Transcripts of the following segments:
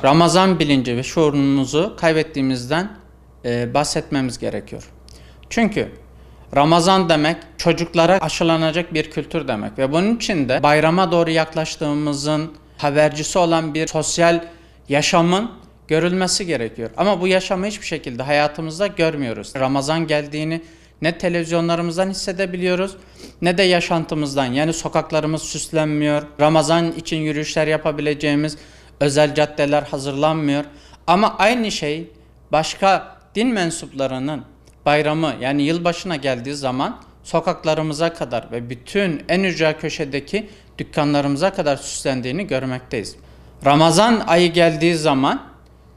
Ramazan bilinci ve şuurumuzu kaybettiğimizden bahsetmemiz gerekiyor. Çünkü Ramazan demek çocuklara aşılanacak bir kültür demek ve bunun için de bayrama doğru yaklaştığımızın habercisi olan bir sosyal yaşamın görülmesi gerekiyor. Ama bu yaşamı hiçbir şekilde hayatımızda görmüyoruz. Ramazan geldiğini ne televizyonlarımızdan hissedebiliyoruz ne de yaşantımızdan. Yani sokaklarımız süslenmiyor. Ramazan için yürüyüşler yapabileceğimiz özel caddeler hazırlanmıyor. Ama aynı şey başka din mensuplarının bayramı yani yılbaşına geldiği zaman sokaklarımıza kadar ve bütün en ücra köşedeki dükkanlarımıza kadar süslendiğini görmekteyiz. Ramazan ayı geldiği zaman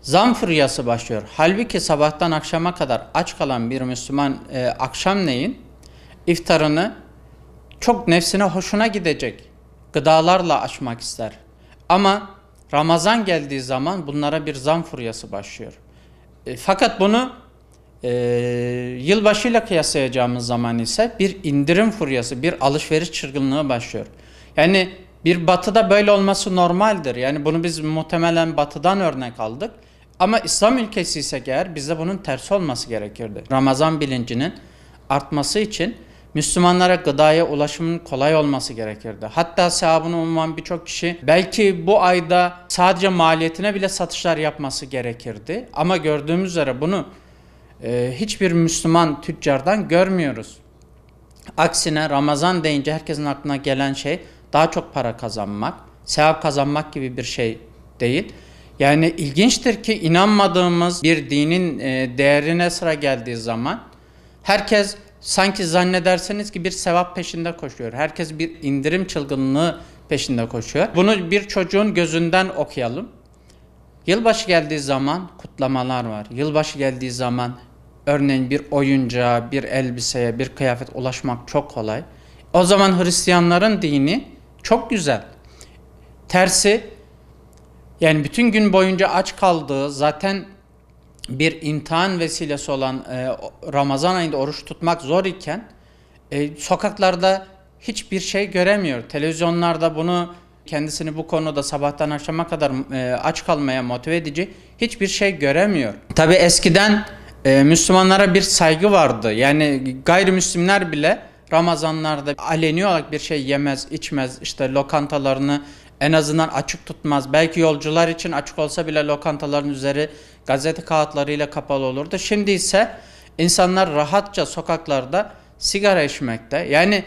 zam furyası başlıyor. Halbuki sabahtan akşama kadar aç kalan bir Müslüman akşamleyin iftarını çok nefsine hoşuna gidecek gıdalarla açmak ister. Ama Ramazan geldiği zaman bunlara bir zam furyası başlıyor. Fakat bunu yılbaşıyla kıyaslayacağımız zaman ise bir indirim furyası, bir alışveriş çılgınlığı başlıyor. Yani bir batıda böyle olması normaldir. Yani bunu biz muhtemelen batıdan örnek aldık. Ama İslam ülkesi ise eğer bizde bunun tersi olması gerekirdi. Ramazan bilincinin artması için Müslümanlara gıdaya ulaşımın kolay olması gerekirdi. Hatta sevabını umuman birçok kişi belki bu ayda sadece maliyetine bile satışlar yapması gerekirdi. Ama gördüğümüz üzere bunu hiçbir Müslüman tüccardan görmüyoruz. Aksine Ramazan deyince herkesin aklına gelen şey daha çok para kazanmak, sevap kazanmak gibi bir şey değil. Yani ilginçtir ki inanmadığımız bir dinin değerine sıra geldiği zaman herkes sanki zannederseniz ki bir sevap peşinde koşuyor. Herkes bir indirim çılgınlığı peşinde koşuyor. Bunu bir çocuğun gözünden okuyalım. Yılbaşı geldiği zaman kutlamalar var. Yılbaşı geldiği zaman örneğin bir oyuncağa, bir elbiseye, bir kıyafet ulaşmak çok kolay. O zaman Hristiyanların dini çok güzel. Tersi yani bütün gün boyunca aç kaldığı zaten bir imtihan vesilesi olan Ramazan ayında oruç tutmak zor iken sokaklarda hiçbir şey göremiyor. Televizyonlarda bunu kendisini bu konuda sabahtan akşama kadar aç kalmaya motive edici hiçbir şey göremiyor. Tabi eskiden Müslümanlara bir saygı vardı. Yani gayrimüslimler bile Ramazanlarda aleni olarak bir şey yemez, içmez, işte lokantalarını en azından açık tutmaz. Belki yolcular için açık olsa bile lokantaların üzeri gazete kağıtlarıyla kapalı olurdu. Şimdi ise insanlar rahatça sokaklarda sigara içmekte. Yani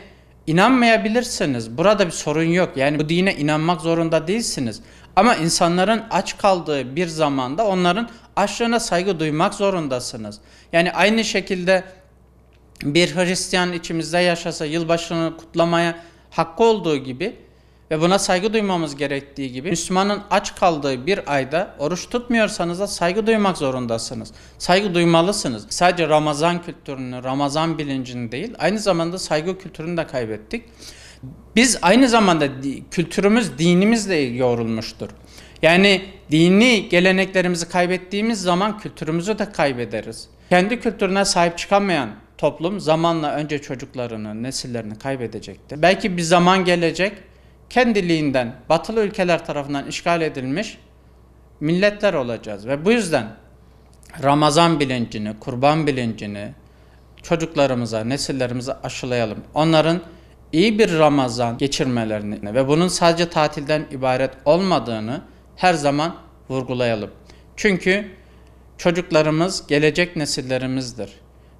inanmayabilirsiniz. Burada bir sorun yok. Yani bu dine inanmak zorunda değilsiniz. Ama insanların aç kaldığı bir zamanda onların açlığına saygı duymak zorundasınız. Yani aynı şekilde bir Hristiyan içimizde yaşasa yılbaşını kutlamaya hakkı olduğu gibi ve buna saygı duymamız gerektiği gibi Müslümanın aç kaldığı bir ayda oruç tutmuyorsanız da saygı duymak zorundasınız. Saygı duymalısınız. Sadece Ramazan kültürünü, Ramazan bilincini değil, aynı zamanda saygı kültürünü de kaybettik. Biz aynı zamanda kültürümüz dinimizle yoğrulmuştur. Yani dini geleneklerimizi kaybettiğimiz zaman kültürümüzü de kaybederiz. Kendi kültürüne sahip çıkamayan toplum zamanla önce çocuklarını, nesillerini kaybedecektir. Belki bir zaman gelecek, kendiliğinden batılı ülkeler tarafından işgal edilmiş milletler olacağız. Ve bu yüzden Ramazan bilincini, kurban bilincini çocuklarımıza, nesillerimize aşılayalım. Onların iyi bir Ramazan geçirmelerini ve bunun sadece tatilden ibaret olmadığını her zaman vurgulayalım. Çünkü çocuklarımız gelecek nesillerimizdir.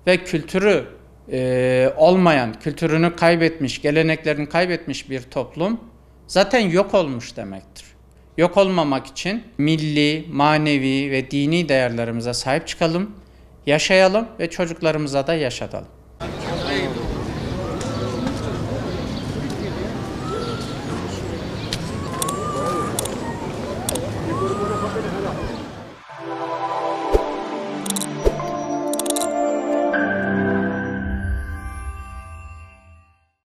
Ve kültürü olmayan, kültürünü kaybetmiş, geleneklerini kaybetmiş bir toplum zaten yok olmuş demektir. Yok olmamak için milli, manevi ve dini değerlerimize sahip çıkalım, yaşayalım ve çocuklarımıza da yaşatalım.